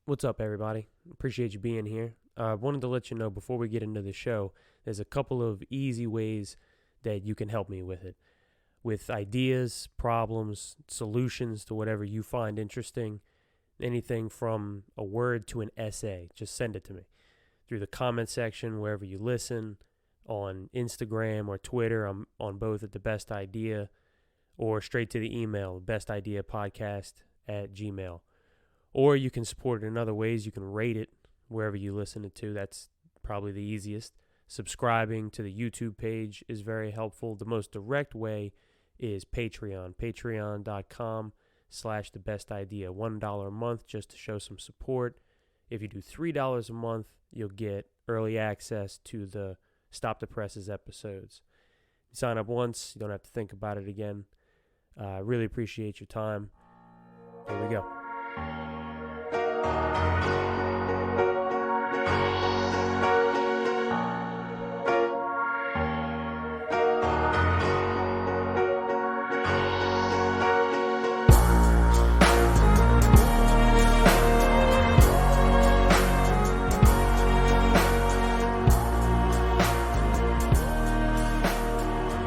What's up, everybody? Appreciate you being here. Wanted to let you know before we get into the show, there's a couple of easy ways that you can help me with it. With ideas, problems, solutions to whatever you find interesting, anything from a word to an essay, just send it to me. Through the comment section, wherever you listen, on Instagram or Twitter, I'm on both at The Best Idea, or straight to the email, bestideapodcast@gmail.com. Or you can support it in other ways. You can rate it wherever you listen it to. That's probably the easiest. Subscribing to the YouTube page is very helpful. The most direct way is Patreon. Patreon.com/thebestidea. $1 a month just to show some support. If you do $3 a month, you'll get early access to the Stop the Presses episodes. You sign up once, you don't have to think about it again. I really appreciate your time. Here we go.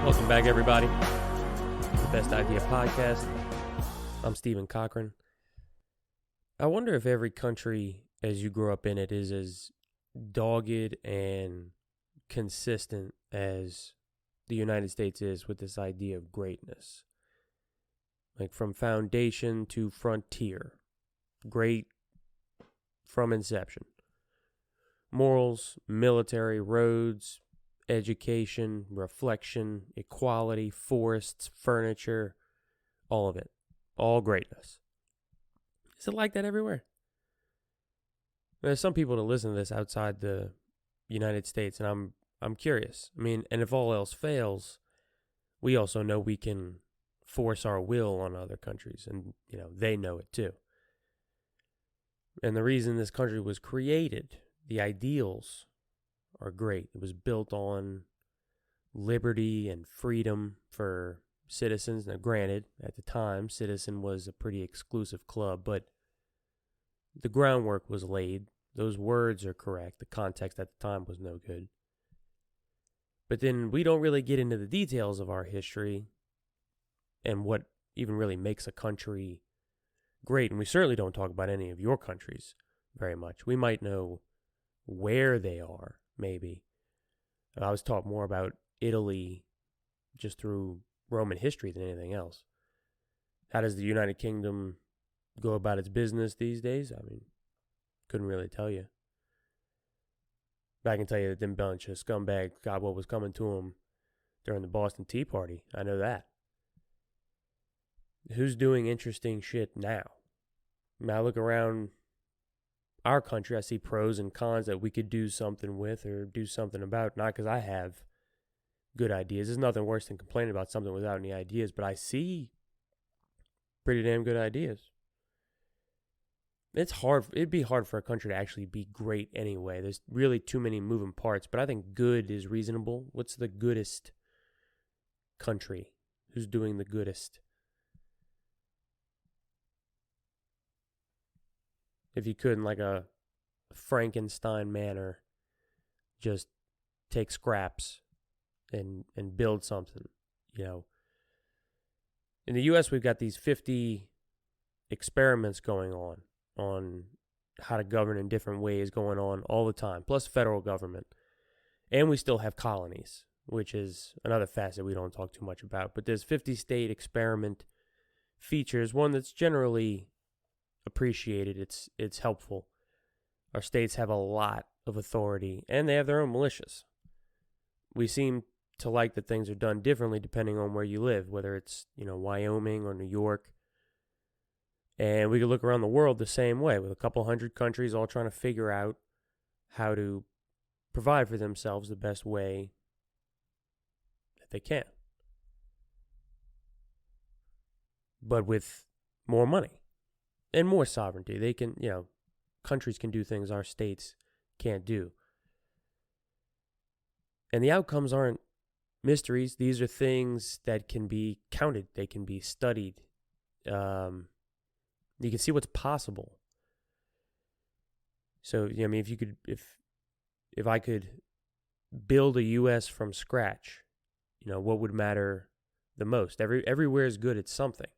Welcome back, everybody. The Best Idea Podcast. I'm Stephen Cochran. I wonder if every country, as you grow up in it, is as dogged and consistent as the United States is with this idea of greatness. Like from foundation to frontier. Great from inception. Morals, military, roads, education, reflection, equality, forests, furniture, all of it. All greatness. Is it like that everywhere? There's some people that listen to this outside the United States, and I'm curious. I mean, and if all else fails, we also know we can force our will on other countries, and they know it too. And the reason this country was created, the ideals are great. It was built on liberty and freedom for citizens. Now, granted, at the time, Citizen was a pretty exclusive club, but the groundwork was laid. Those words are correct. The context at the time was no good. But then we don't really get into the details of our history and what even really makes a country great. And we certainly don't talk about any of your countries very much. We might know where they are, maybe. I was taught more about Italy just through Roman history than anything else. How does the United Kingdom go about its business these days? I mean, couldn't really tell you. But I can tell you that them bunch of scumbags got what was coming to them during the Boston Tea Party. I know that. Who's doing interesting shit now? I mean, I look around our country, I see pros and cons that we could do something with or do something about. Not because I have good ideas. There's nothing worse than complaining about something without any ideas, but I see pretty damn good ideas. It'd be hard for a country to actually be great anyway. There's really too many moving parts, but I think good is reasonable. What's the goodest country? Who's doing the goodest? If you could, in like a Frankenstein manner, just take scraps and build something, In the U.S., we've got these 50 experiments going on how to govern in different ways going on all the time, plus federal government. And we still have colonies, which is another facet we don't talk too much about. But there's 50 state experiment features, one that's generally appreciated. It's helpful. Our states have a lot of authority, and they have their own militias. We seem to like that things are done differently depending on where you live, whether it's, Wyoming or New York. And we could look around the world the same way, with a couple hundred countries all trying to figure out how to provide for themselves the best way that they can. But with more money and more sovereignty. They can, countries can do things our states can't do. And the outcomes aren't mysteries. These are things that can be counted. They can be studied. You can see what's possible. So, I mean, if I could build a U.S. from scratch, what would matter the most? Everywhere is good at something.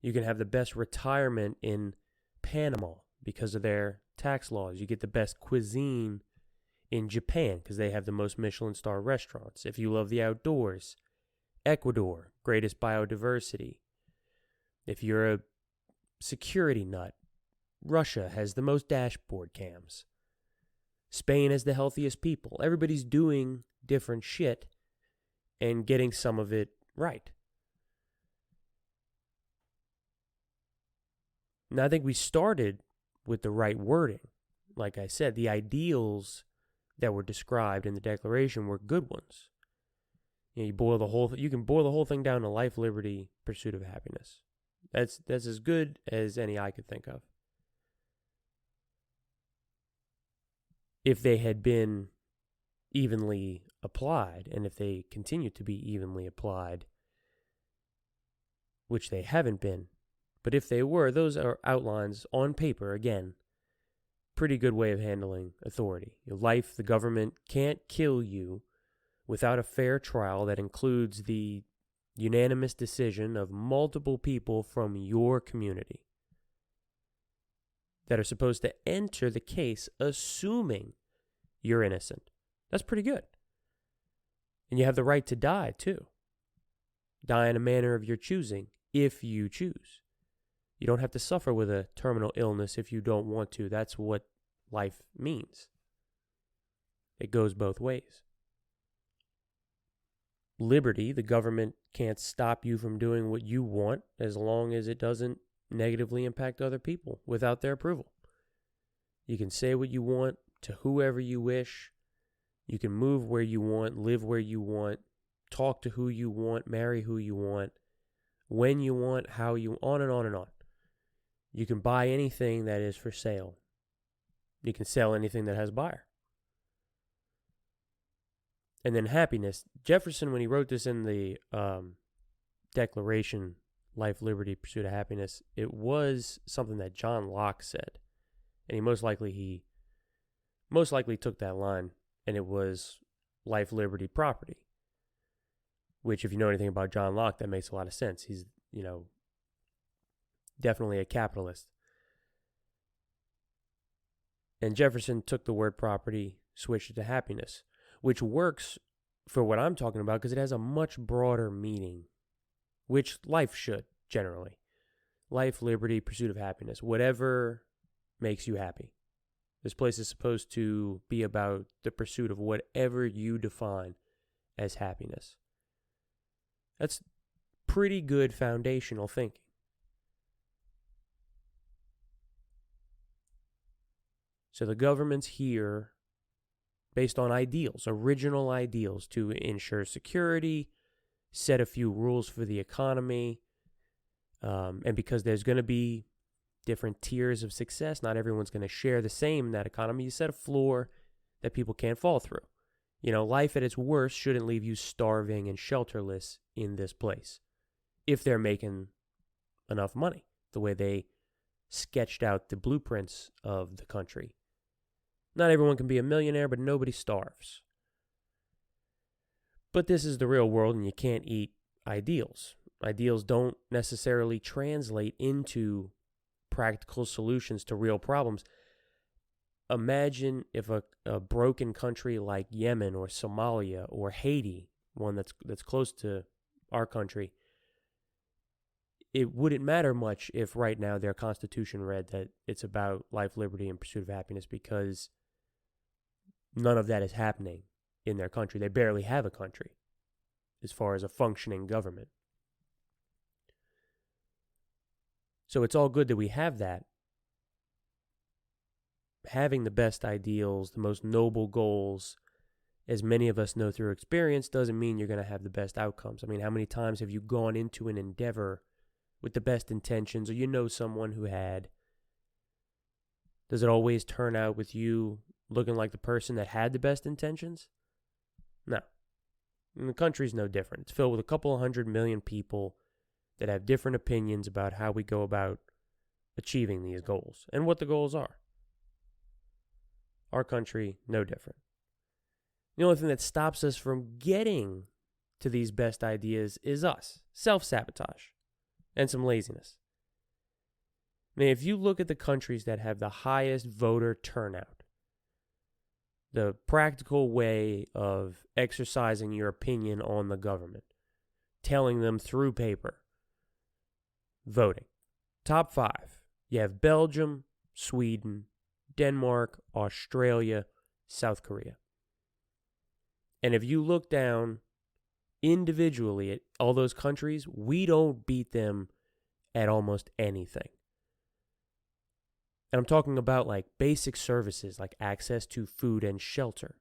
You can have the best retirement in Panama because of their tax laws. You get the best cuisine in Japan because they have the most Michelin star restaurants. If you love the outdoors, Ecuador, greatest biodiversity. If you're a security nut, Russia has the most dashboard cams. Spain has the healthiest people. Everybody's doing different shit and getting some of it right. Now, I think we started with the right wording. Like I said, the ideals that were described in the Declaration were good ones. You can boil the whole thing down to life, liberty, pursuit of happiness. That's as good as any I could think of. If they had been evenly applied, and if they continue to be evenly applied, which they haven't been, but if they were, those are outlines on paper, again, pretty good way of handling authority. Your life, the government can't kill you without a fair trial that includes the unanimous decision of multiple people from your community that are supposed to enter the case assuming you're innocent. That's pretty good. And you have the right to die, too. Die in a manner of your choosing, if you choose. You don't have to suffer with a terminal illness if you don't want to. That's what life means. It goes both ways. Liberty, the government can't stop you from doing what you want as long as it doesn't negatively impact other people without their approval. You can say what you want to whoever you wish. You can move where you want, live where you want, talk to who you want, marry who you want, when you want, how you, on and on and on. You can buy anything that is for sale. You can sell anything that has a buyer. And then happiness. Jefferson, when he wrote this in the Declaration, life, liberty, pursuit of happiness, it was something that John Locke said. And he most likely took that line, and it was life, liberty, property. Which, if you know anything about John Locke, that makes a lot of sense. He's, definitely a capitalist. And Jefferson took the word property, switched it to happiness, which works for what I'm talking about because it has a much broader meaning, which life should, generally. Life, liberty, pursuit of happiness, whatever makes you happy. This place is supposed to be about the pursuit of whatever you define as happiness. That's pretty good foundational thinking. So the government's here based on ideals, original ideals, to ensure security, set a few rules for the economy, and because there's going to be different tiers of success, not everyone's going to share the same in that economy, you set a floor that people can't fall through. Life at its worst shouldn't leave you starving and shelterless in this place if they're making enough money, the way they sketched out the blueprints of the country. Not everyone can be a millionaire, but nobody starves. But this is the real world, and you can't eat ideals. Ideals don't necessarily translate into practical solutions to real problems. Imagine if a broken country like Yemen or Somalia or Haiti, one that's close to our country, it wouldn't matter much if right now their constitution read that it's about life, liberty, and pursuit of happiness, because none of that is happening in their country. They barely have a country as far as a functioning government. So it's all good that we have that. Having the best ideals, the most noble goals, as many of us know through experience, doesn't mean you're going to have the best outcomes. I mean, how many times have you gone into an endeavor with the best intentions, or someone who had? Does it always turn out with you looking like the person that had the best intentions? No. And the country's no different. It's filled with a couple of 100 million people that have different opinions about how we go about achieving these goals and what the goals are. Our country, no different. The only thing that stops us from getting to these best ideas is us, self-sabotage, and some laziness. Now, if you look at the countries that have the highest voter turnout, the practical way of exercising your opinion on the government, telling them through paper, voting. Top 5. You have Belgium, Sweden, Denmark, Australia, South Korea. And if you look down individually at all those countries, we don't beat them at almost anything. And I'm talking about like basic services like access to food and shelter,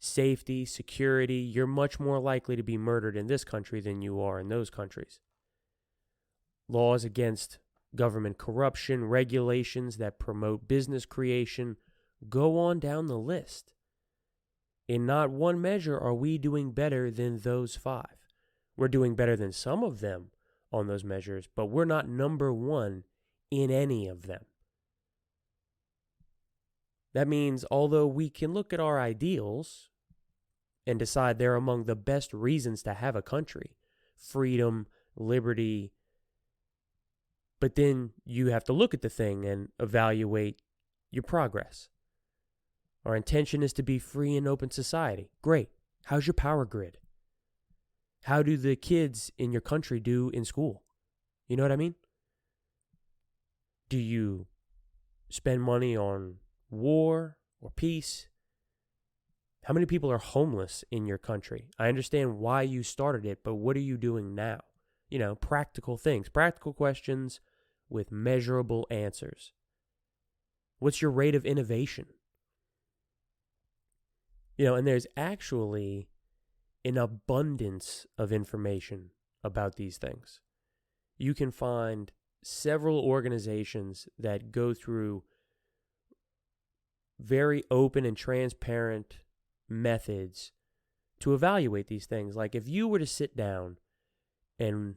safety, security. You're much more likely to be murdered in this country than you are in those countries. Laws against government corruption, regulations that promote business creation, go on down the list. In not one measure are we doing better than those 5. We're doing better than some of them on those measures, but we're not number 1 in any of them. That means although we can look at our ideals and decide they're among the best reasons to have a country, freedom, liberty, but then you have to look at the thing and evaluate your progress. Our intention is to be free and open society. Great. How's your power grid? How do the kids in your country do in school? You know what I mean? Do you spend money on war or peace? How many people are homeless in your country? I understand why you started it, but what are you doing now? You know, practical things, practical questions with measurable answers. What's your rate of innovation? You know, and there's actually an abundance of information about these things. You can find several organizations that go through very open and transparent methods to evaluate these things. Like if you were to sit down and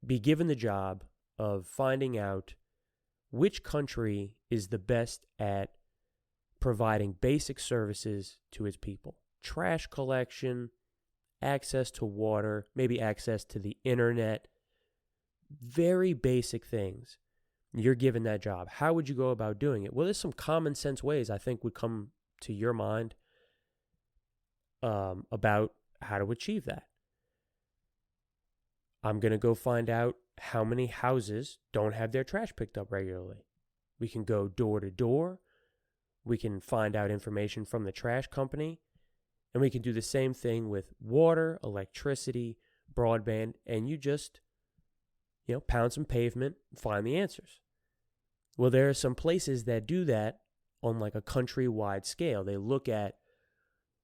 be given the job of finding out which country is the best at providing basic services to its people, trash collection, access to water, maybe access to the internet, very basic things. You're given that job. How would you go about doing it? Well, there's some common sense ways I think would come to your mind about how to achieve that. I'm going to go find out how many houses don't have their trash picked up regularly. We can go door to door. We can find out information from the trash company. And we can do the same thing with water, electricity, broadband, and you just, pound some pavement, find the answers. Well, there are some places that do that on like a countrywide scale. They look at,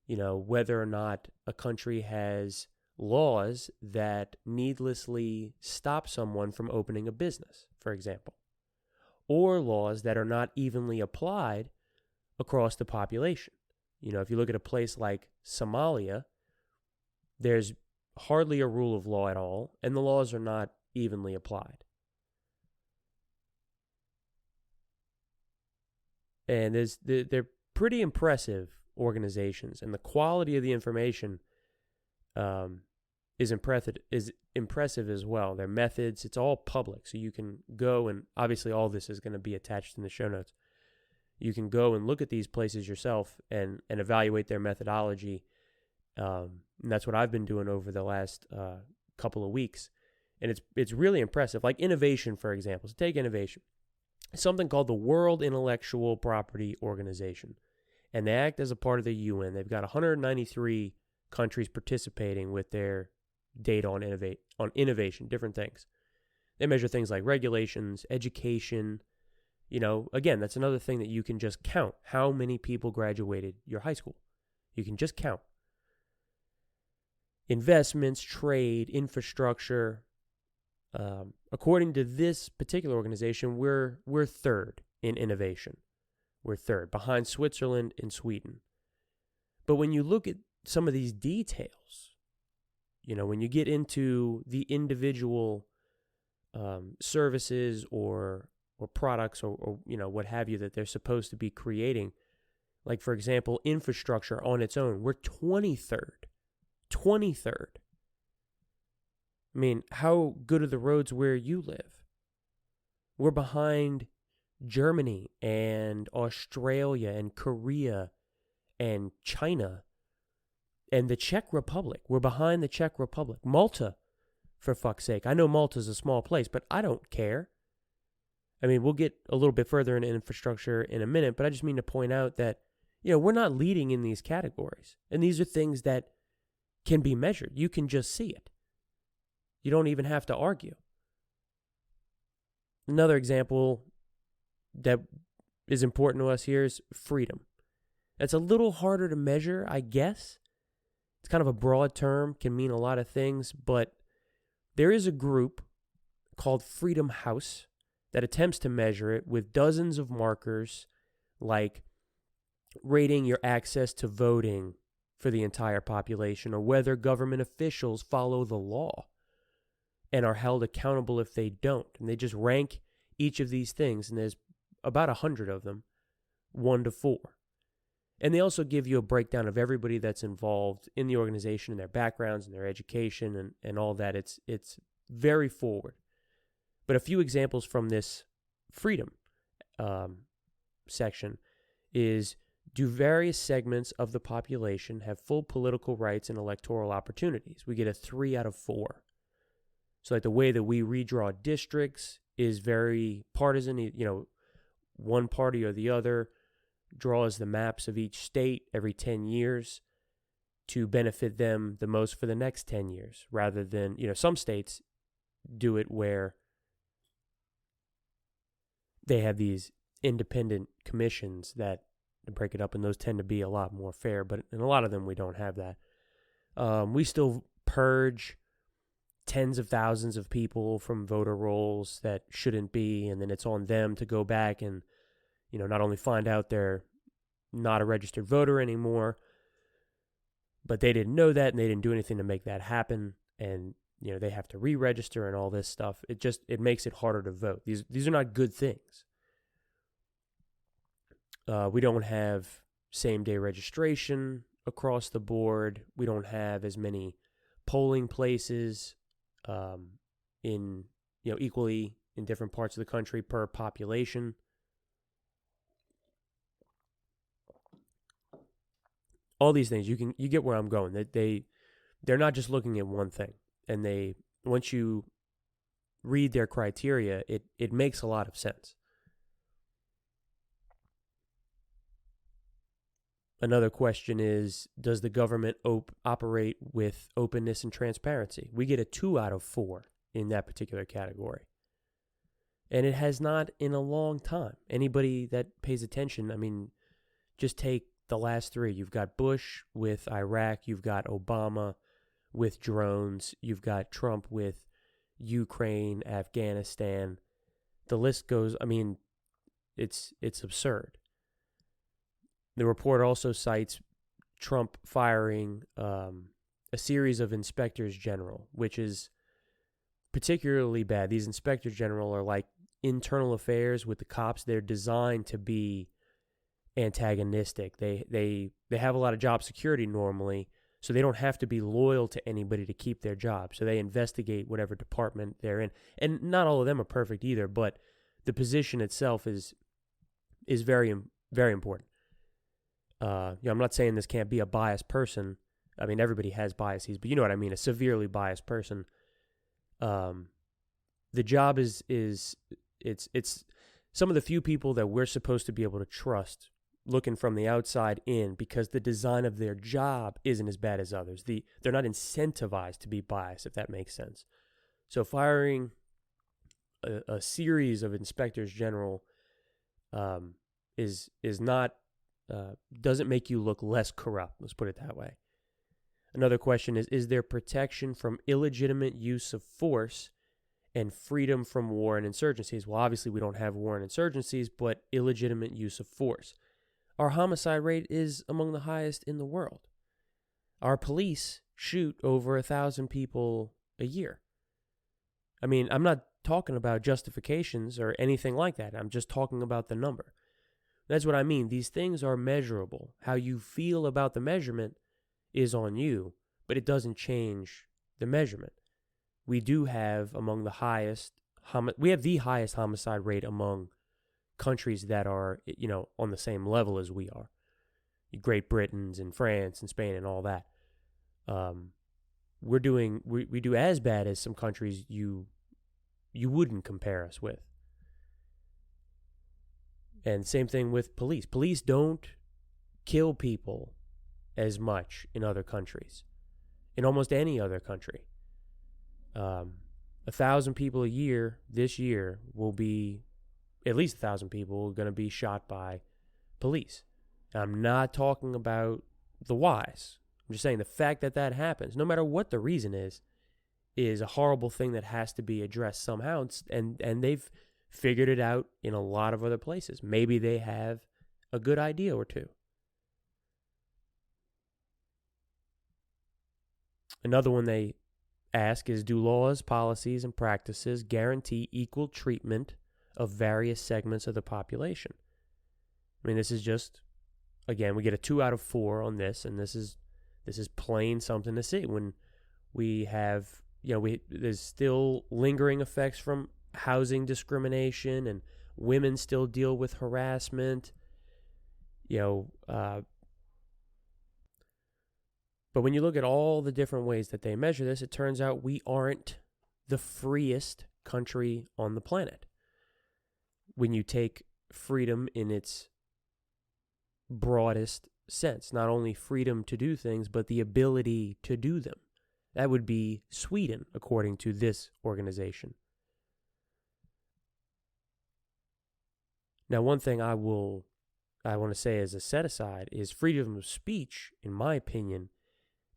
whether or not a country has laws that needlessly stop someone from opening a business, for example, or laws that are not evenly applied across the population. If you look at a place like Somalia, there's hardly a rule of law at all, and the laws are not evenly applied. And they're pretty impressive organizations, and the quality of the information is impressive as well. Their methods, it's all public, so you can go and obviously all this is going to be attached in the show notes. You can go and look at these places yourself and evaluate their methodology. And that's what I've been doing over the last couple of weeks. And it's really impressive. Like innovation, for example. So take innovation. Something called the World Intellectual Property Organization. And they act as a part of the UN. They've got 193 countries participating with their data on innovation, different things. They measure things like regulations, education. Again, that's another thing that you can just count. How many people graduated your high school? You can just count. Investments, trade, infrastructure. According to this particular organization, we're third in innovation. We're third, behind Switzerland and Sweden. But when you look at some of these details, when you get into the individual services or or products or what have you that they're supposed to be creating. Like, for example, infrastructure on its own. We're 23rd. 23rd. I mean, how good are the roads where you live? We're behind Germany and Australia and Korea and China and the Czech Republic. We're behind the Czech Republic. Malta, for fuck's sake. I know Malta's a small place, but I don't care. I mean, we'll get a little bit further into infrastructure in a minute, but I just mean to point out that, we're not leading in these categories. And these are things that can be measured. You can just see it. You don't even have to argue. Another example that is important to us here is freedom. It's a little harder to measure, I guess. It's kind of a broad term, can mean a lot of things, but there is a group called Freedom House that attempts to measure it with dozens of markers, like rating your access to voting for the entire population, or whether government officials follow the law and are held accountable if they don't. And they just rank each of these things, and there's about 100 of them, 1 to 4. And they also give you a breakdown of everybody that's involved in the organization and their backgrounds and their education and all that. It's very forward. But a few examples from this freedom section is, do various segments of the population have full political rights and electoral opportunities? We get a 3 out of 4. So like the way that we redraw districts is very partisan. One party or the other draws the maps of each state every 10 years to benefit them the most for the next 10 years, rather than, some states do it where they have these independent commissions that break it up, and those tend to be a lot more fair, but in a lot of them we don't have that. We still purge tens of thousands of people from voter rolls that shouldn't be, and then it's on them to go back and, not only find out they're not a registered voter anymore, but they didn't know that and they didn't do anything to make that happen, and, they have to re-register and all this stuff. It makes it harder to vote. These are not good things. We don't have same-day registration across the board. We don't have as many polling places in equally in different parts of the country per population. All these things, you get where I'm going. That they're not just looking at one thing, and once you read their criteria, it makes a lot of sense. Another question is, does the government operate with openness and transparency? We get a 2 out of 4 in that particular category. And it has not in a long time. Anybody that pays attention, just take the last 3. You've got Bush with Iraq. You've got Obama with drones. You've got Trump with Ukraine, Afghanistan. The list goes, it's absurd. The report also cites Trump firing a series of inspectors general, which is particularly bad. These inspectors general are like internal affairs with the cops. They're designed to be antagonistic. They have a lot of job security normally, so they don't have to be loyal to anybody to keep their job. So they investigate whatever department they're in. And not all of them are perfect either, but the position itself is very, very important. I'm not saying this can't be a biased person. Everybody has biases, but you know what I mean, a severely biased person. The job is it's some of the few people that we're supposed to be able to trust looking from the outside in, because the design of their job isn't as bad as others. They're not incentivized to be biased, if that makes sense. So firing a series of inspectors general is not doesn't make you look less corrupt. Let's put it that way. Another question is there protection from illegitimate use of force and freedom from war and insurgencies? Well, obviously we don't have war and insurgencies, but illegitimate use of force. Our homicide rate is among the highest in the world. Our police shoot over 1,000 people a year. I'm not talking about justifications or anything like that. I'm just talking about the number. That's what I mean. These things are measurable. How you feel about the measurement is on you, but it doesn't change the measurement. We do have among the highest, we have the highest homicide rate among countries that are, on the same level as we are. Great Britain's and France and Spain and all that. We do as bad as some countries you wouldn't compare us with. And same thing with police. Police don't kill people as much in other countries, in almost any other country. 1,000 people a year this year will be, at least 1,000 people are going to be shot by police. I'm not talking about the whys. I'm just saying the fact that that happens, no matter what the reason is a horrible thing that has to be addressed somehow. And they've figured it out in a lot of other places. Maybe they have a good idea or two. Another one they ask is, do laws, policies, and practices guarantee equal treatment of various segments of the population? I mean, this is just, again, we get a 2 out of 4 on this, and this is plain something to see. When we have, there's still lingering effects from housing discrimination, and women still deal with harassment, but when you look at all the different ways that they measure this, it turns out we aren't the freest country on the planet. When you take freedom in its broadest sense, not only freedom to do things, but the ability to do them. That would be Sweden, according to this organization. Now, one thing I want to say as a set-aside is freedom of speech, in my opinion,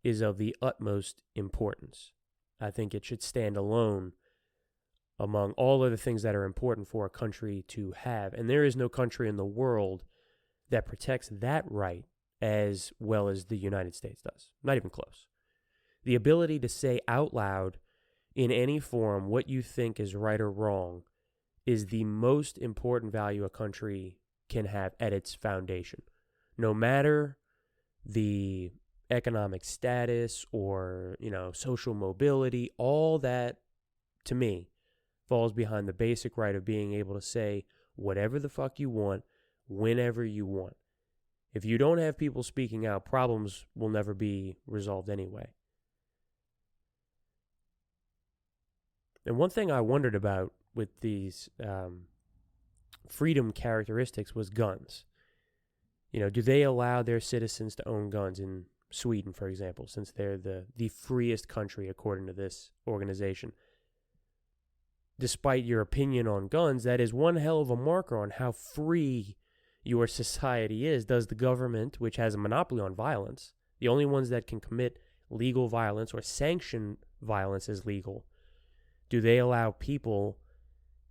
is of the utmost importance. I think it should stand alone among all other things that are important for a country to have. And there is no country in the world that protects that right as well as the United States does. Not even close. The ability to say out loud in any forum what you think is right or wrong is the most important value a country can have at its foundation. No matter the economic status or, social mobility, all that, to me, falls behind the basic right of being able to say whatever the fuck you want, whenever you want. If you don't have people speaking out, problems will never be resolved anyway. And one thing I wondered about with these freedom characteristics was guns. Do they allow their citizens to own guns in Sweden, for example, since they're the freest country according to this organization? Despite your opinion on guns, that is one hell of a marker on how free your society is. Does the government, which has a monopoly on violence, the only ones that can commit legal violence or sanction violence as legal, do they allow people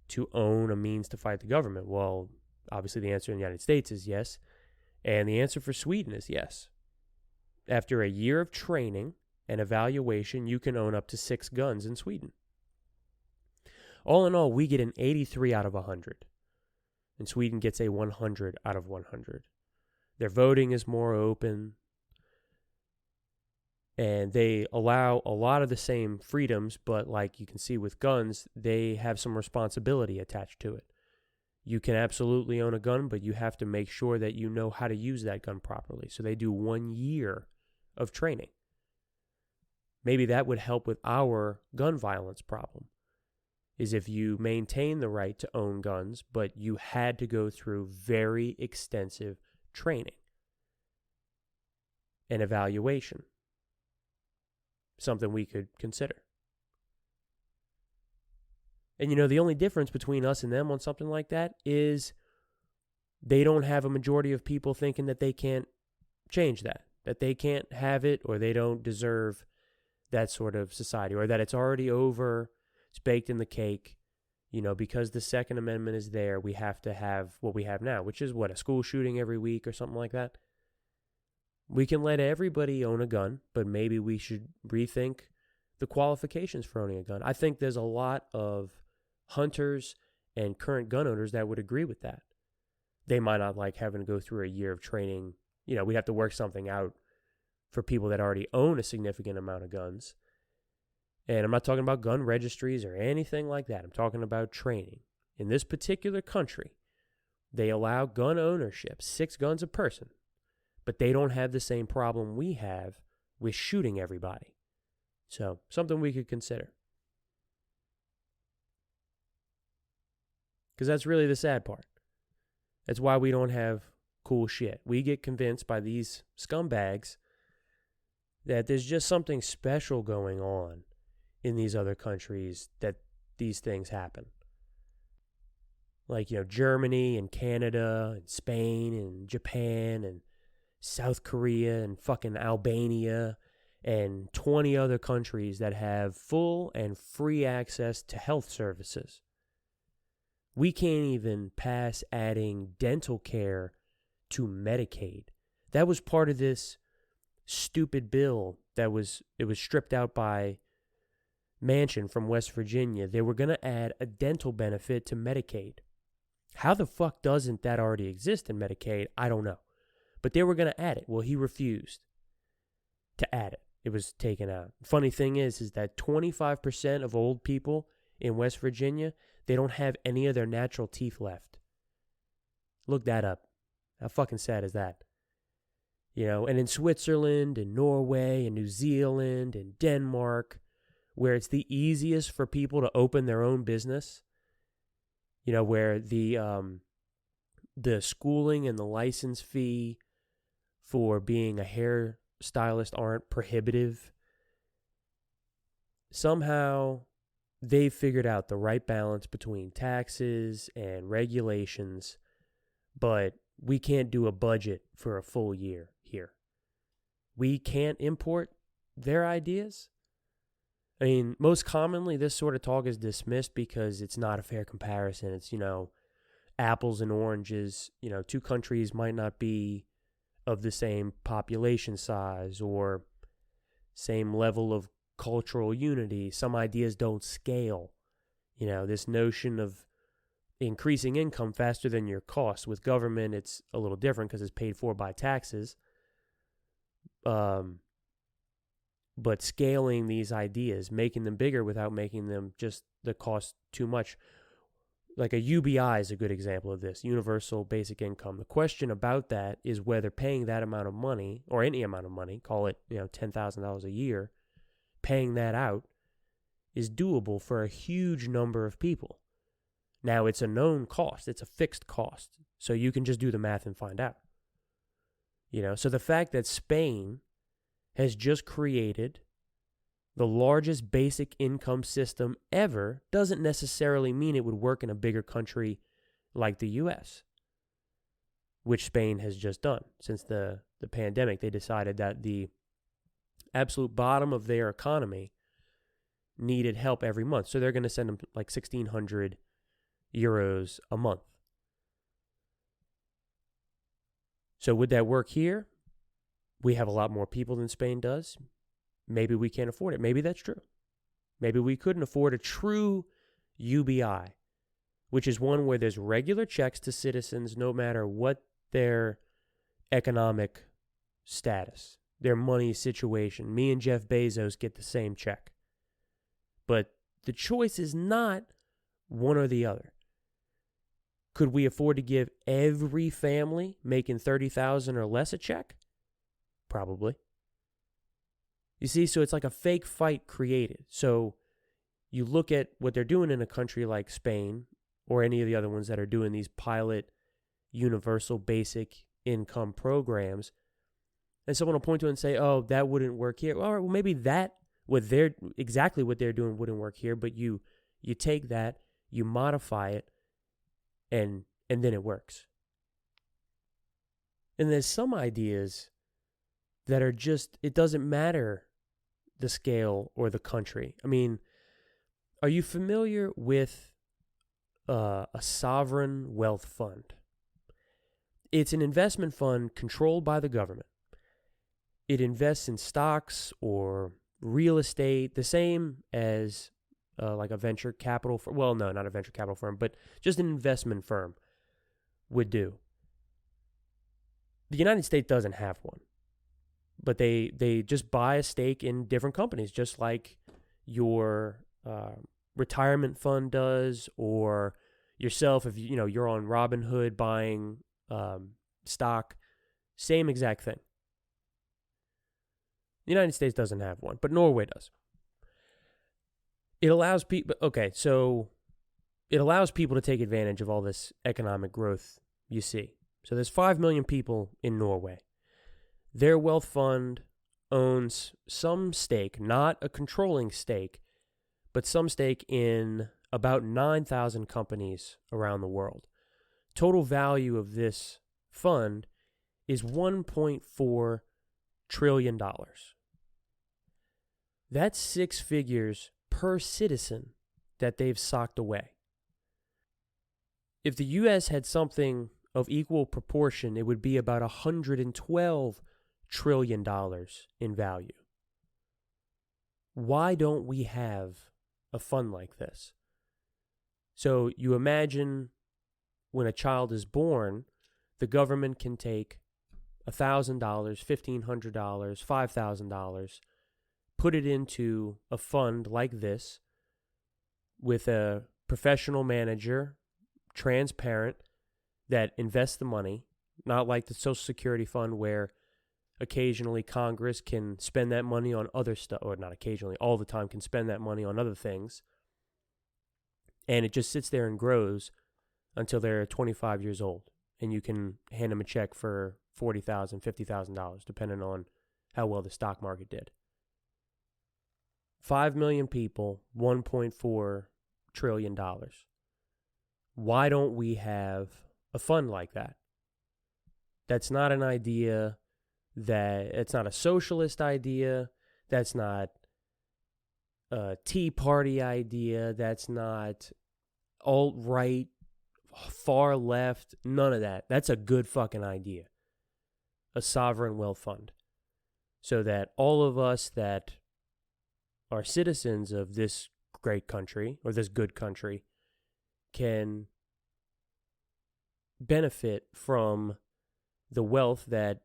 to own a means to fight the government? Well, obviously the answer in the United States is yes, and the answer for Sweden is yes. After a year of training and evaluation, you can own up to 6 guns in Sweden. All in all, we get an 83 out of 100. And Sweden gets a 100 out of 100. Their voting is more open. And they allow a lot of the same freedoms, but like you can see with guns, they have some responsibility attached to it. You can absolutely own a gun, but you have to make sure that you know how to use that gun properly. So they do 1 year of training. Maybe that would help with our gun violence problem, is if you maintain the right to own guns, but you had to go through very extensive training and evaluation. Something we could consider. And the only difference between us and them on something like that is they don't have a majority of people thinking that they can't change that they can't have it, or they don't deserve that sort of society, or that it's already over, it's baked in the cake. Because the Second Amendment is there, we have to have what we have now, which is a school shooting every week or something like that. We can let everybody own a gun, but maybe we should rethink the qualifications for owning a gun. I think there's a lot of hunters and current gun owners that would agree with that. They might not like having to go through a year of training. We'd have to work something out for people that already own a significant amount of guns. And I'm not talking about gun registries or anything like that. I'm talking about training. In this particular country, they allow gun ownership, 6 guns a person, but they don't have the same problem we have with shooting everybody. So, something we could consider. Because that's really the sad part. That's why we don't have cool shit. We get convinced by these scumbags that there's just something special going on in these other countries that these things happen. Like, Germany and Canada and Spain and Japan and South Korea and fucking Albania and 20 other countries that have full and free access to health services. We can't even pass adding dental care to Medicaid. That was part of this stupid bill it was stripped out by Manchin from West Virginia. They were going to add a dental benefit to Medicaid. How the fuck doesn't that already exist in Medicaid? I don't know. But they were going to add it. Well, he refused to add it. It was taken out. Funny thing is that 25% of old people in West Virginia, they don't have any of their natural teeth left. Look that up. How fucking sad is that? And in Switzerland and Norway and New Zealand and Denmark, where it's the easiest for people to open their own business, where the schooling and the license fee for being a hairstylist aren't prohibitive. Somehow they've figured out the right balance between taxes and regulations, but we can't do a budget for a full year here. We can't import their ideas. I mean, most commonly this sort of talk is dismissed because it's not a fair comparison. It's, apples and oranges. 2 countries might not be of the same population size or same level of cultural unity. Some ideas don't scale. This notion of increasing income faster than your costs. With government, it's a little different because it's paid for by taxes. But scaling these ideas, making them bigger without making them just the cost too much. Like a UBI is a good example of this, universal basic income. The question about that is whether paying that amount of money, or any amount of money, call it $10,000 a year, paying that out is doable for a huge number of people. Now, it's a known cost. It's a fixed cost. So you can just do the math and find out. So the fact that Spain has just created the largest basic income system ever doesn't necessarily mean it would work in a bigger country like the U.S., which Spain has just done. Since the pandemic, they decided that the absolute bottom of their economy needed help every month. So they're going to send them like 1,600 euros a month. So would that work here? We have a lot more people than Spain does. Maybe we can't afford it. Maybe that's true. Maybe we couldn't afford a true UBI, which is one where there's regular checks to citizens no matter what their economic status, their money situation. Me and Jeff Bezos get the same check. But the choice is not one or the other. Could we afford to give every family making $30,000 or less a check? Probably. You see, so it's like a fake fight created. So you look at what they're doing in a country like Spain or any of the other ones that are doing these pilot universal basic income programs, and someone will point to it and say, oh, that wouldn't work here. All right, well, maybe exactly what they're doing wouldn't work here, but you take that, you modify it, and then it works. And there's some ideas that are just, it doesn't matter the scale or the country. I mean, are you familiar with a sovereign wealth fund? It's an investment fund controlled by the government. It invests in stocks or real estate, the same as like a venture capital firm. Well, no, not a venture capital firm, but just an investment firm would do. The United States doesn't have one, but they just buy a stake in different companies, just like your retirement fund does, or yourself if you're on Robinhood buying stock. Same exact thing. The United States doesn't have one, but Norway does. It allows people. Okay, so it allows people to take advantage of all this economic growth you see. So there's 5 million people in Norway. Their wealth fund owns some stake, not a controlling stake, but some stake in about 9,000 companies around the world. Total value of this fund is $1.4 trillion. That's 6 figures per citizen that they've socked away. If the U.S. had something of equal proportion, it would be about $112 trillion in value. Why don't we have a fund like this? So you imagine when a child is born, the government can take $1,000, $1,500, $5,000, put it into a fund like this with a professional manager, transparent, that invests the money, not like the Social Security fund where occasionally Congress can spend that money on other stuff, or not occasionally, all the time can spend that money on other things. And it just sits there and grows until they're 25 years old. And you can hand them a check for $40,000, $50,000, depending on how well the stock market did. 5 million people, $1.4 trillion. Why don't we have a fund like that? That's not an idea it's not a socialist idea. That's not a Tea Party idea. That's not alt-right, far left, none of that. That's a good fucking idea. A sovereign wealth fund. So that all of us that are citizens of this great country, or this good country, can benefit from the wealth that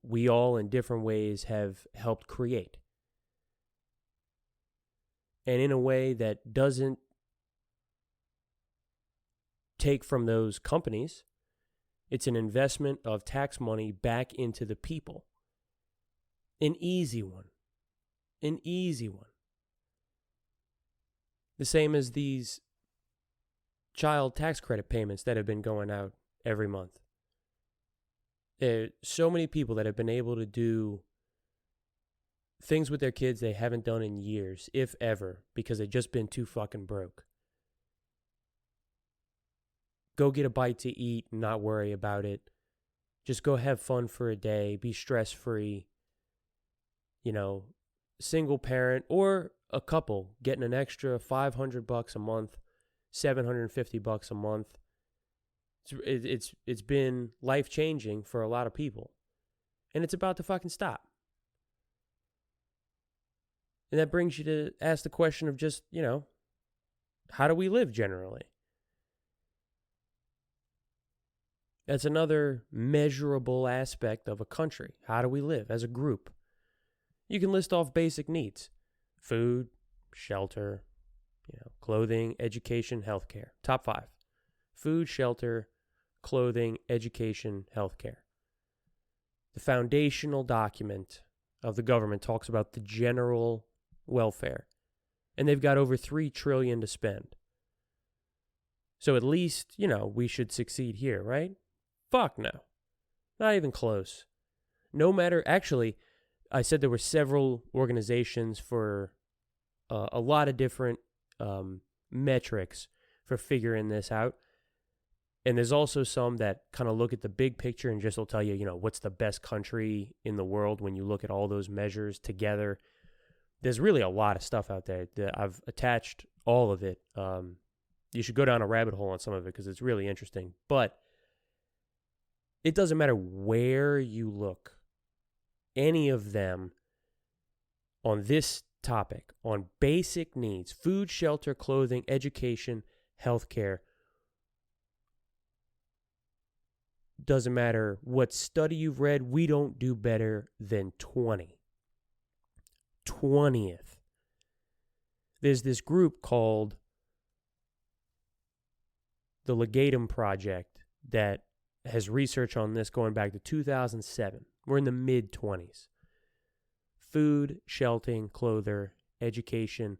we all in different ways have helped create. And in a way that doesn't take from those companies. It's an investment of tax money back into the people. An easy one. An easy one. The same as these child tax credit payments that have been going out every month. There are so many people that have been able to do things with their kids they haven't done in years, if ever, because they've just been too fucking broke. Go get a bite to eat, not worry about it. Just go have fun for a day, be stress-free. Single parent or a couple getting an extra $500 a month, $750 a month. It's been life-changing for a lot of people. And it's about to fucking stop. And that brings you to ask the question of just, how do we live generally? That's another measurable aspect of a country. How do we live as a group? You can list off basic needs. Food, shelter, clothing, education, healthcare. Top 5. Food, shelter, clothing, education, healthcare. The foundational document of the government talks about the general welfare. And they've got over $3 trillion to spend. So at least, we should succeed here, right? Fuck no. Not even close. No matter, actually, I said there were several organizations for a lot of different metrics for figuring this out. And there's also some that kind of look at the big picture and just will tell you, what's the best country in the world when you look at all those measures together. There's really a lot of stuff out there that I've attached all of it. You should go down a rabbit hole on some of it because it's really interesting. But it doesn't matter where you look. Any of them on this topic on basic needs: food, shelter, clothing, education, healthcare. Doesn't matter what study you've read, we don't do better than 20th. There's this group called the Legatum Project that has research on this going back to 2007. We're in the mid-20s. Food, shelter, clothing, education,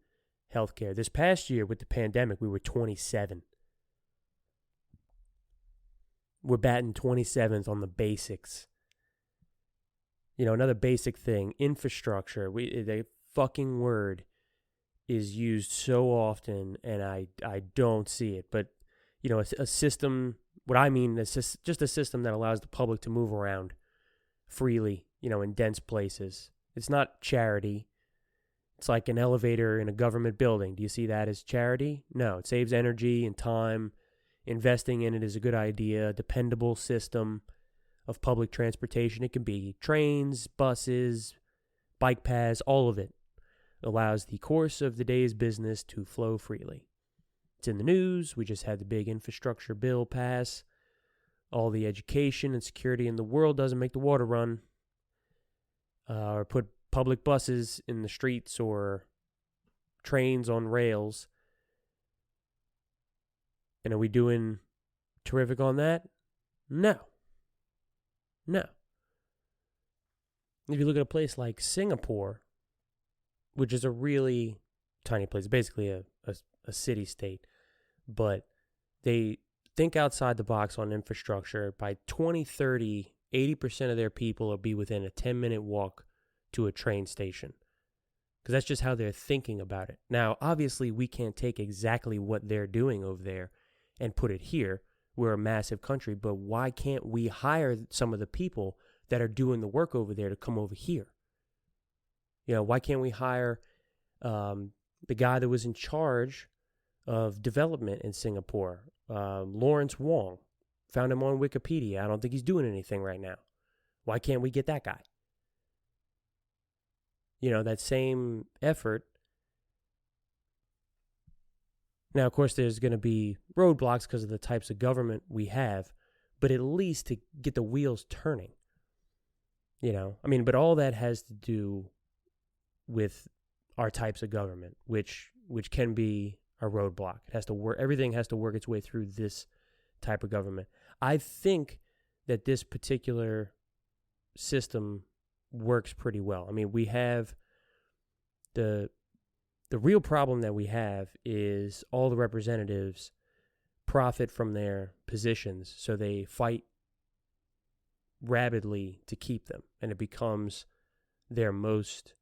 healthcare. This past year with the pandemic, we were 27. We're batting 27th on the basics. You know, another basic thing, infrastructure. The fucking word is used so often, and I don't see it. But, you know, a system, what I mean is just a system that allows the public to move around freely, you know, in dense places. It's not charity. It's like an elevator in a government building. Do you see that as charity? No, it saves energy and time. Investing in it is a good idea. Dependable system of public transportation. It can be trains, buses, bike paths, all of it allows the course of the day's business to flow freely. It's in the news. We just had the big infrastructure bill pass. All the education and security in the world doesn't make the water run. Or put public buses in the streets or trains on rails. And are we doing terrific on that? No. If you look at a place like Singapore, which is a really tiny place, basically a city-state, but they think outside the box on infrastructure. By 2030, 80% of their people will be within a 10-minute walk to a train station, because that's just how they're thinking about it. Now, obviously, we can't take exactly what they're doing over there and put it here. We're a massive country, but why can't we hire some of the people that are doing the work over there to come over here? You know, why can't we hire the guy that was in charge of development in Singapore, Lawrence Wong? Found him on Wikipedia. I don't think he's doing anything right now. Why can't we get that guy? You know, that same effort. Now, of course, there's going to be roadblocks because of the types of government we have, but at least to get the wheels turning. You know, I mean, but all that has to do with our types of government, which can be a roadblock. It has to work. Everything has to work its way through this type of government. I think that this particular system works pretty well. I mean, we have the real problem that we have is all the representatives profit from their positions, so they fight rabidly to keep them, and it becomes their most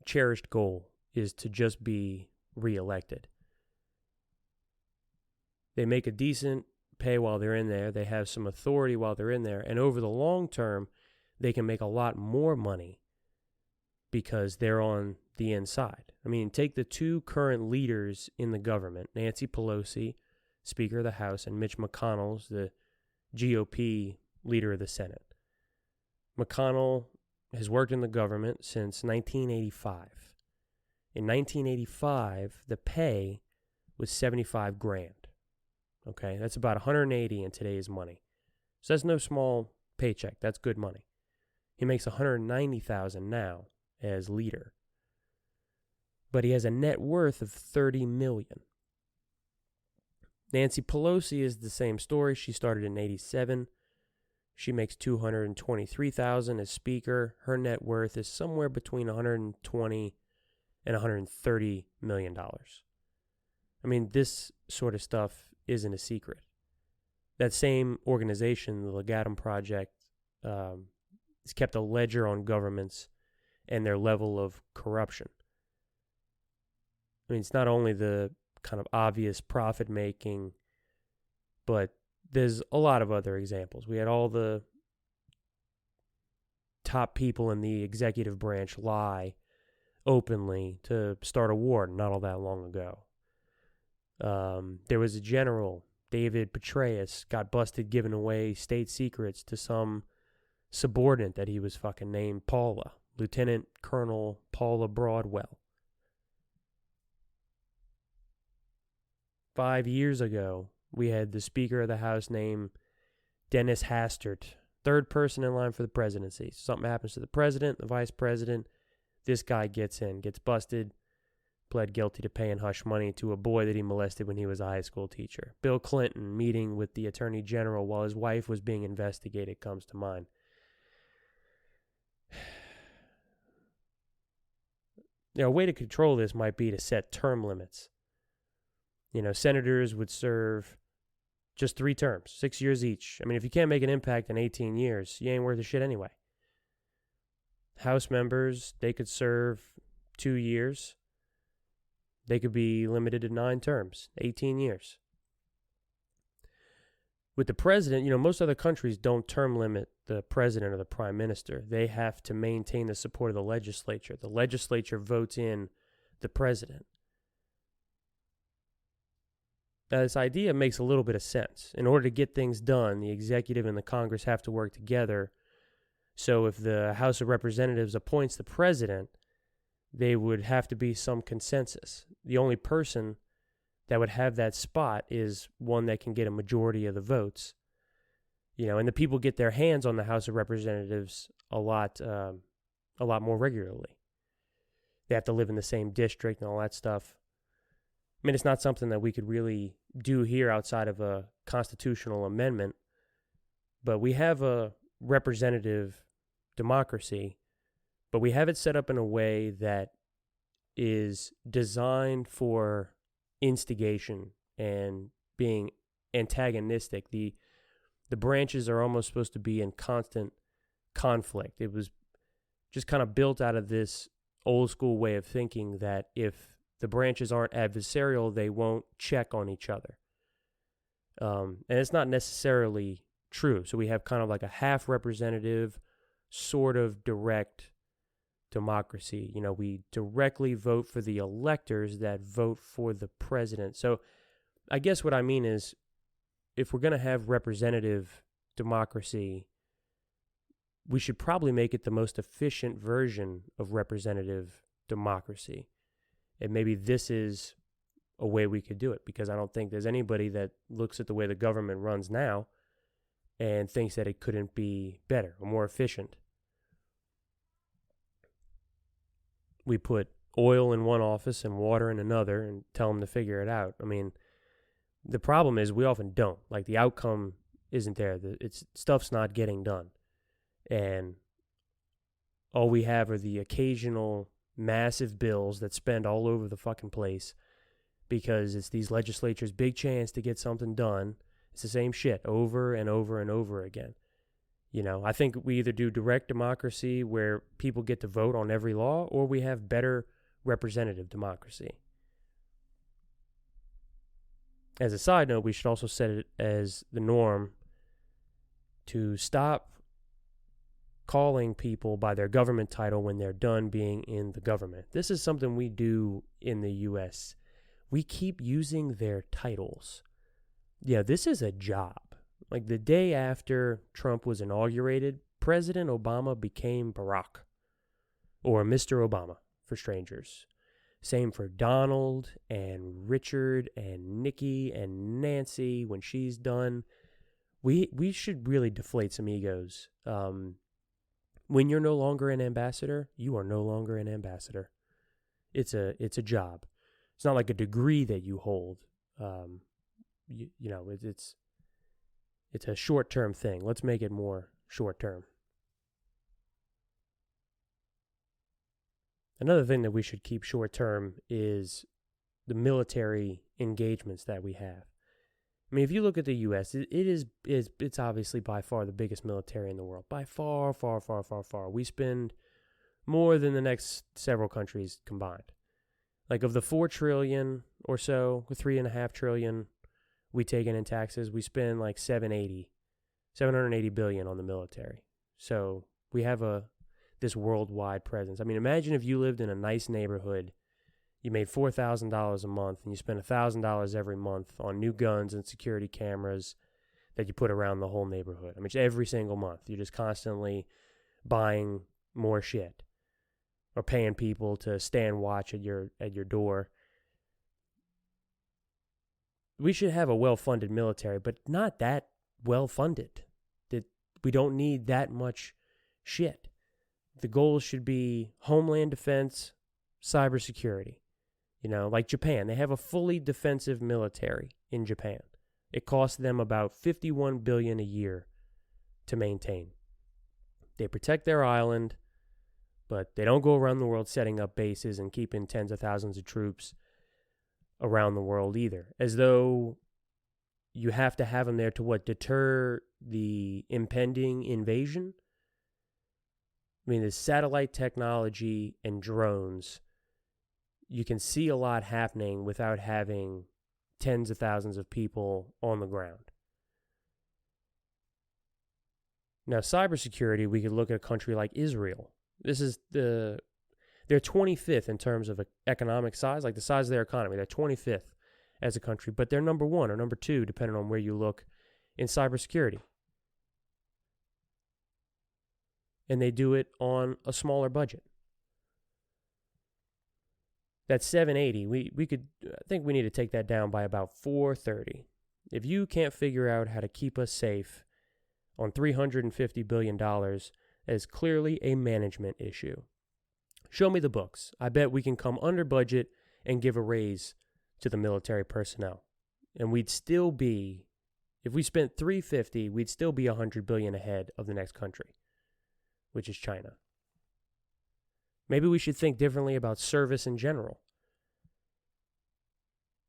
cherished goal is to just be reelected. They make a decent pay while they're in there. They have some authority while they're in there. And over the long term, they can make a lot more money because they're on the inside. I mean, take the two current leaders in the government, Nancy Pelosi, Speaker of the House, and Mitch McConnell, the GOP leader of the Senate. McConnell has worked in the government since 1985. In 1985, the pay was $75,000. Okay, that's about $180 in today's money. So that's no small paycheck. That's good money. He makes $190,000 now as leader, but he has a net worth of $30 million. Nancy Pelosi is the same story. She started in '87. She makes $223,000 as Speaker. Her net worth is somewhere between $120 and $130 million. I mean, this sort of stuff isn't a secret. That same organization, the Legatum Project, has kept a ledger on governments and their level of corruption. I mean, it's not only the kind of obvious profit making, but there's a lot of other examples. We had all the top people in the executive branch lie openly to start a war not all that long ago. There was a general, David Petraeus, got busted giving away state secrets to some subordinate that he was fucking named Paula. Lieutenant Colonel Paula Broadwell. 5 years ago, we had the Speaker of the House named Dennis Hastert, third person in line for the presidency. Something happens to the president, the vice president. This guy gets busted, pled guilty to paying hush money to a boy that he molested when he was a high school teacher. Bill Clinton meeting with the attorney general while his wife was being investigated comes to mind. A way to control this might be to set term limits. Senators would serve just 3 terms, 6 years each. If you can't make an impact in 18 years, you ain't worth a shit anyway. House members, they could serve 2 years. They could be limited to 9 terms, 18 years. With the president, most other countries don't term limit the president or the prime minister. They have to maintain the support of the legislature. The legislature votes in the president. Now, this idea makes a little bit of sense. In order to get things done, the executive and the Congress have to work together. So if the House of Representatives appoints the president, there would have to be some consensus. The only person that would have that spot is one that can get a majority of the votes. And the people get their hands on the House of Representatives a lot more regularly. They have to live in the same district and all that stuff. It's not something that we could really do here outside of a constitutional amendment, but we have a representative democracy, but we have it set up in a way that is designed for instigation and being antagonistic. The branches are almost supposed to be in constant conflict. It was just kind of built out of this old school way of thinking that if the branches aren't adversarial, they won't check on each other. And it's not necessarily true. So we have kind of like a half representative, sort of direct democracy. We directly vote for the electors that vote for the president. So I guess what I mean is, if we're going to have representative democracy, we should probably make it the most efficient version of representative democracy. And maybe this is a way we could do it, because I don't think there's anybody that looks at the way the government runs now and thinks that it couldn't be better or more efficient. We put oil in one office and water in another and tell them to figure it out. The problem is we often don't. Like, the outcome isn't there. Stuff's not getting done. And all we have are the occasional massive bills that spend all over the fucking place because it's these legislatures' big chance to get something done. It's the same shit over and over and over again. I think we either do direct democracy where people get to vote on every law, or we have better representative democracy. As a side note, we should also set it as the norm to stop calling people by their government title when they're done being in the government. This is something we do in the U.S. We keep using their titles. Yeah, this is a job. Like, the day after Trump was inaugurated, President Obama became Barack, or Mr. Obama for strangers. Same for Donald and Richard and Nikki and Nancy when she's done. We should really deflate some egos. When you're no longer an ambassador, you are no longer an ambassador. It's a job. It's not like a degree that you hold. It's a short-term thing. Let's make it more short-term. Another thing that we should keep short-term is the military engagements that we have. If you look at the U.S., it's obviously by far the biggest military in the world. By far, far, far, far, far. We spend more than the next several countries combined. Like, of the $4 trillion or so, $3.5 trillion we take in taxes, we spend like $780 billion on the military. So we have this worldwide presence. Imagine if you lived in a nice neighborhood, you made $4,000 a month, and you spent $1,000 every month on new guns and security cameras that you put around the whole neighborhood. Every single month, you're just constantly buying more shit. or paying people to stand watch at your door. We should have a well-funded military, but not that well-funded. That we don't need that much shit. The goal should be homeland defense, cybersecurity. Like Japan, they have a fully defensive military in Japan. It costs them about $51 billion a year to maintain. They protect their island, but they don't go around the world setting up bases and keeping tens of thousands of troops around the world either. As though you have to have them there to deter the impending invasion? I mean, the satellite technology and drones, you can see a lot happening without having tens of thousands of people on the ground. Now, cybersecurity, we could look at a country like Israel. This is they're 25th in terms of economic size, like the size of their economy. They're 25th as a country, but they're number one or number two, depending on where you look, in cybersecurity. And they do it on a smaller budget. That's 780. I think we need to take that down by about 430. If you can't figure out how to keep us safe on $350 billion, that is clearly a management issue. Show me the books. I bet we can come under budget and give a raise to the military personnel. And we'd still be, if we spent $350, we'd still be $100 billion ahead of the next country, which is China. Maybe we should think differently about service in general.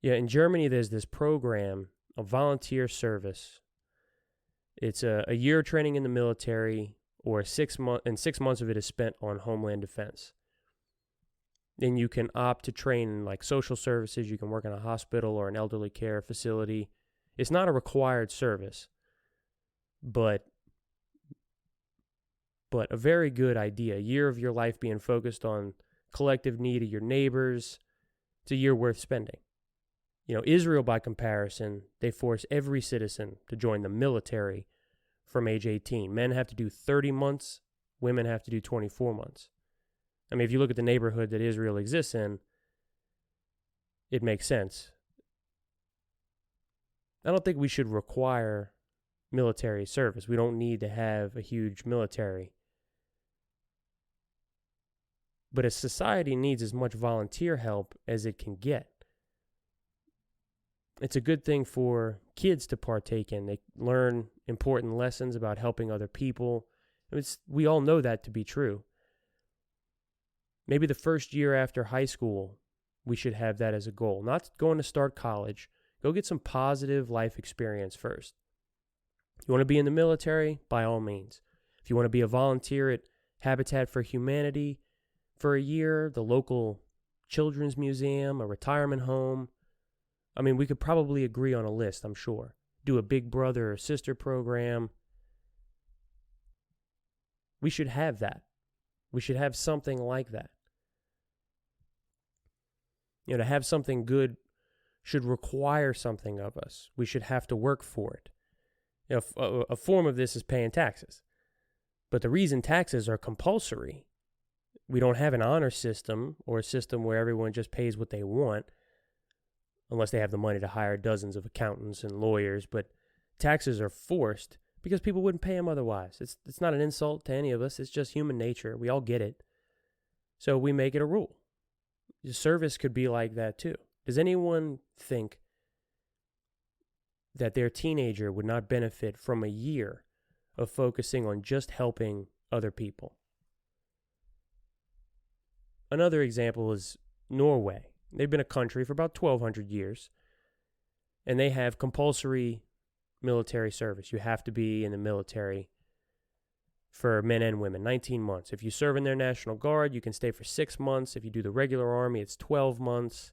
Yeah, in Germany, there's this program of volunteer service. It's a year training in the military, or 6 months of it is spent on homeland defense. Then you can opt to train in like social services. You can work in a hospital or an elderly care facility. It's not a required service, but a very good idea. A year of your life being focused on collective need of your neighbors. It's a year worth spending. Israel, by comparison, they force every citizen to join the military from age 18. Men have to do 30 months. Women have to do 24 months. I mean, if you look at the neighborhood that Israel exists in, it makes sense. I don't think we should require military service. We don't need to have a huge military. But a society needs as much volunteer help as it can get. It's a good thing for kids to partake in. They learn important lessons about helping other people. We all know that to be true. Maybe the first year after high school, we should have that as a goal. Not going to start college. Go get some positive life experience first. You want to be in the military? By all means. If you want to be a volunteer at Habitat for Humanity for a year, the local children's museum, a retirement home, I mean, we could probably agree on a list, I'm sure. Do a big brother or sister program. We should have that. We should have something like that. To have something good should require something of us. We should have to work for it. A form of this is paying taxes. But the reason taxes are compulsory, we don't have an honor system or a system where everyone just pays what they want, unless they have the money to hire dozens of accountants and lawyers. But taxes are forced because people wouldn't pay them otherwise. It's not an insult to any of us. It's just human nature. We all get it. So we make it a rule. Service could be like that too. Does anyone think that their teenager would not benefit from a year of focusing on just helping other people? Another example is Norway. They've been a country for about 1,200 years, and they have compulsory military service. You have to be in the military for men and women, 19 months. If you serve in their National Guard, you can stay for 6 months. If you do the regular army, it's 12 months.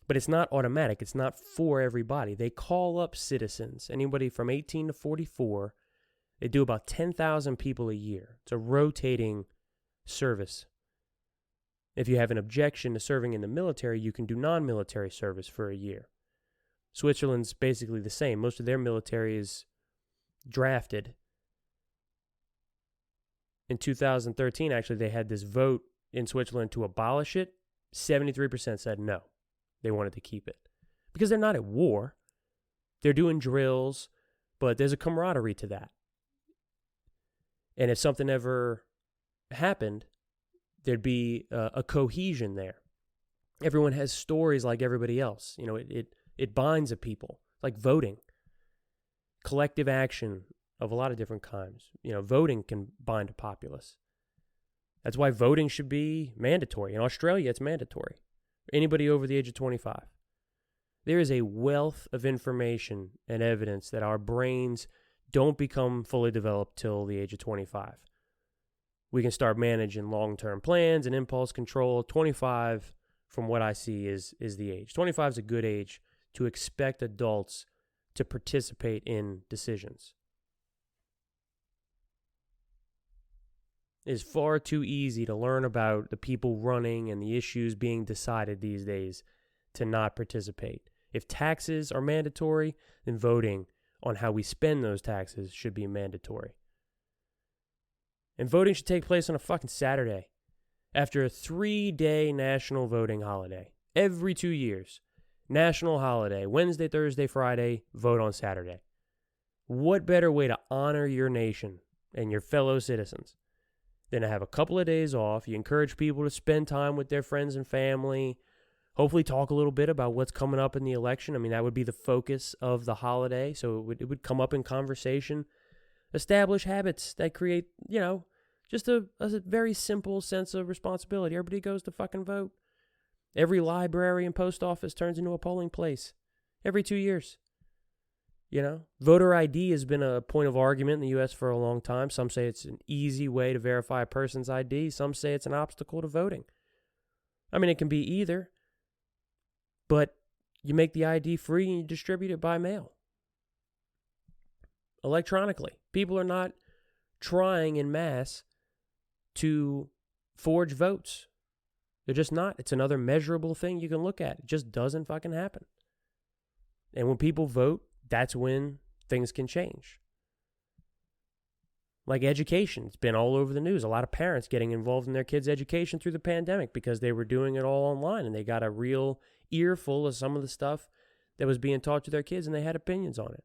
But it's not automatic. It's not for everybody. They call up citizens, anybody from 18 to 44. They do about 10,000 people a year. It's a rotating service. If you have an objection to serving in the military, you can do non-military service for a year. Switzerland's basically the same. Most of their military is drafted. In 2013, actually, they had this vote in Switzerland to abolish it, 73% said no. They wanted to keep it. Because they're not at war. They're doing drills, but there's a camaraderie to that. And if something ever happened, there'd be a cohesion there. Everyone has stories like everybody else. You know, it binds a people, like voting. Collective action of a lot of different kinds. You know, voting can bind a populace. That's why voting should be mandatory. In Australia, it's mandatory. Anybody over the age of 25. There is a wealth of information and evidence that our brains don't become fully developed till the age of 25. We can start managing long-term plans and impulse control. 25, from what I see, is the age. 25 is a good age to expect adults to participate in decisions. It is far too easy to learn about the people running and the issues being decided these days to not participate. If taxes are mandatory, then voting on how we spend those taxes should be mandatory. And voting should take place on a fucking Saturday after a 3-day national voting holiday. Every 2 years. National holiday. Wednesday, Thursday, Friday, vote on Saturday. What better way to honor your nation and your fellow citizens than to have a couple of days off? You encourage people to spend time with their friends and family. Hopefully talk a little bit about what's coming up in the election. I mean, that would be the focus of the holiday. So it would come up in conversation. Establish habits that create, you know, just a very simple sense of responsibility. Everybody goes to fucking vote. Every library and post office turns into a polling place. Every 2 years. You know, voter ID has been a point of argument in the U.S. for a long time. Some say it's an easy way to verify a person's ID. Some say it's an obstacle to voting. I mean, it can be either. But you make the ID free and you distribute it by mail. Electronically. People are not trying en masse to forge votes. They're just not. It's another measurable thing you can look at. It just doesn't fucking happen. And when people vote, that's when things can change. Like education. It's been all over the news. A lot of parents getting involved in their kids' education through the pandemic because they were doing it all online and they got a real earful of some of the stuff that was being taught to their kids and they had opinions on it.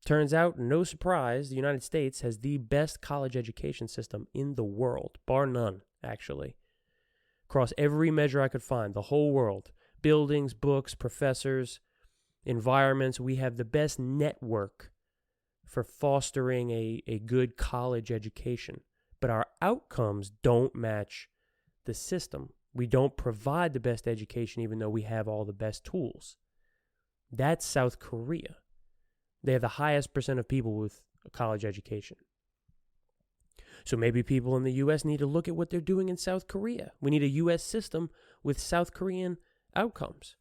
Turns out, no surprise, the United States has the best college education system in the world, bar none, actually. Across every measure I could find, the whole world. Buildings, books, professors, environments. We have the best network for fostering a good college education. But our outcomes don't match the system. We don't provide the best education even though we have all the best tools. That's South Korea. They have the highest percent of people with a college education. So maybe people in the U.S. need to look at what they're doing in South Korea. We need a U.S. system with South Korean outcomes.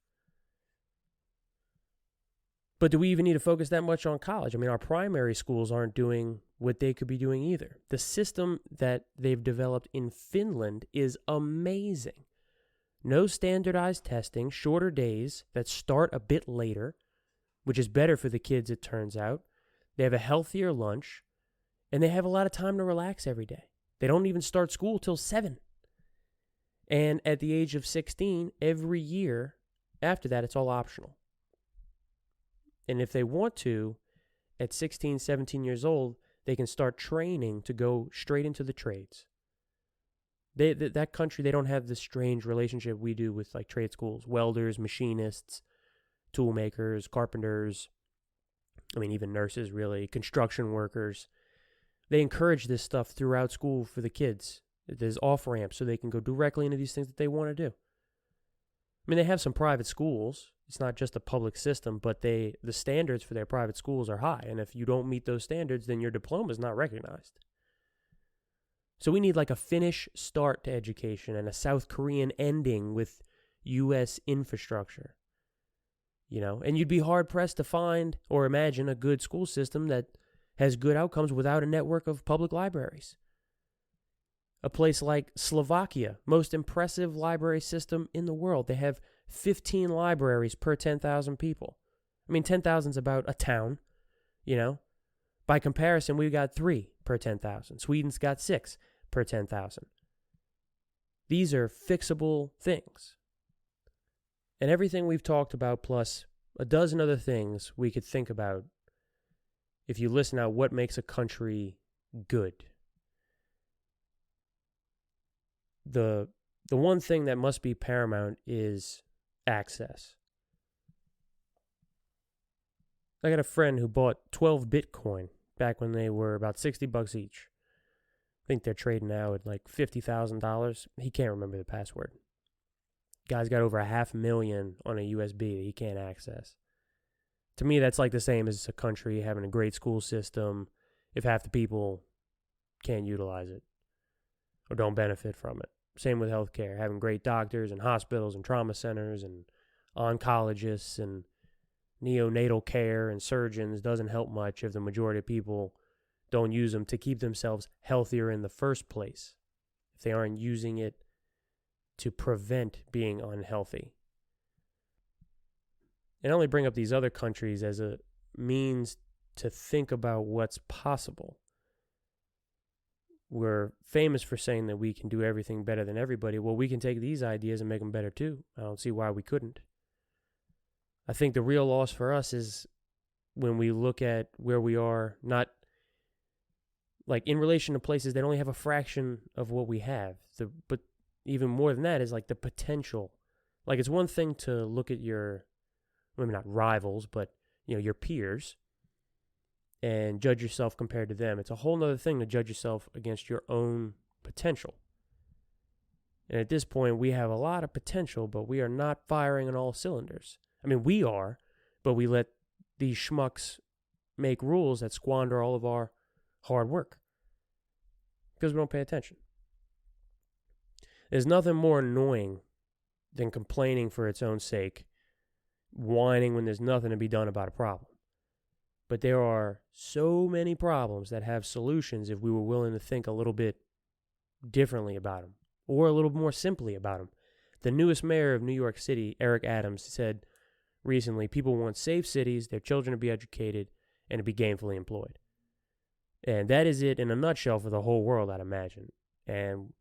But do we even need to focus that much on college? I mean, our primary schools aren't doing what they could be doing either. The system that they've developed in Finland is amazing. No standardized testing, shorter days that start a bit later, which is better for the kids, it turns out. They have a healthier lunch, and they have a lot of time to relax every day. They don't even start school till 7. And at the age of 16, every year after that, it's all optional. And if they want to, at 16, 17 years old, they can start training to go straight into the trades. That country, they don't have this strange relationship we do with like trade schools, welders, machinists, tool makers, carpenters, I mean, even nurses, really, construction workers. They encourage this stuff throughout school for the kids. There's off-ramps so they can go directly into these things that they want to do. I mean, they have some private schools. It's not just a public system, but the standards for their private schools are high. And if you don't meet those standards, then your diploma is not recognized. So we need like a Finnish start to education and a South Korean ending with U.S. infrastructure. You know, and you'd be hard-pressed to find or imagine a good school system that has good outcomes without a network of public libraries. A place like Slovakia, most impressive library system in the world. They have 15 libraries per 10,000 people. I mean, 10,000 is about a town, you know. By comparison, we've got 3 per 10,000. Sweden's got 6 per 10,000. These are fixable things. And everything we've talked about, plus a dozen other things we could think about if you listen out what makes a country good. The one thing that must be paramount is access. I got a friend who bought 12 Bitcoin back when they were about $60 each. I think they're trading now at like $50,000. He can't remember the password. Guy's got over 500,000 on a USB that he can't access. To me, that's like the same as a country having a great school system if half the people can't utilize it or don't benefit from it. Same with healthcare, having great doctors and hospitals and trauma centers and oncologists and neonatal care and surgeons doesn't help much if the majority of people don't use them to keep themselves healthier in the first place, if they aren't using it to prevent being unhealthy. And I only bring up these other countries as a means to think about what's possible. We're famous for saying that we can do everything better than everybody. Well, we can take these ideas and make them better too. I don't see why we couldn't. I think the real loss for us is when we look at where we are, not like in relation to places that only have a fraction of what we have. But even more than that is like the potential. Like it's one thing to look at your, maybe not rivals, but your peers and judge yourself compared to them. It's a whole nother thing to judge yourself against your own potential. And at this point, we have a lot of potential, but we are not firing on all cylinders. I mean, we are, but we let these schmucks make rules that squander all of our hard work because we don't pay attention. There's nothing more annoying than complaining for its own sake, whining when there's nothing to be done about a problem. But there are so many problems that have solutions if we were willing to think a little bit differently about them or a little more simply about them. The newest mayor of New York City, Eric Adams, said recently people want safe cities, their children to be educated, and to be gainfully employed. And that is it in a nutshell for the whole world, I'd imagine. And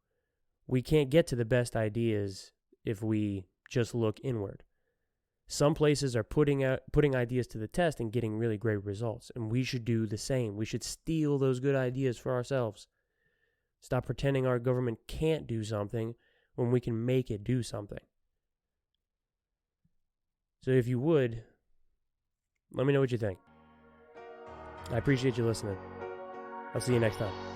we can't get to the best ideas if we just look inward. Some places are putting ideas to the test and getting really great results, and we should do the same. We should steal those good ideas for ourselves. Stop pretending our government can't do something when we can make it do something. So if you would, let me know what you think. I appreciate you listening. I'll see you next time.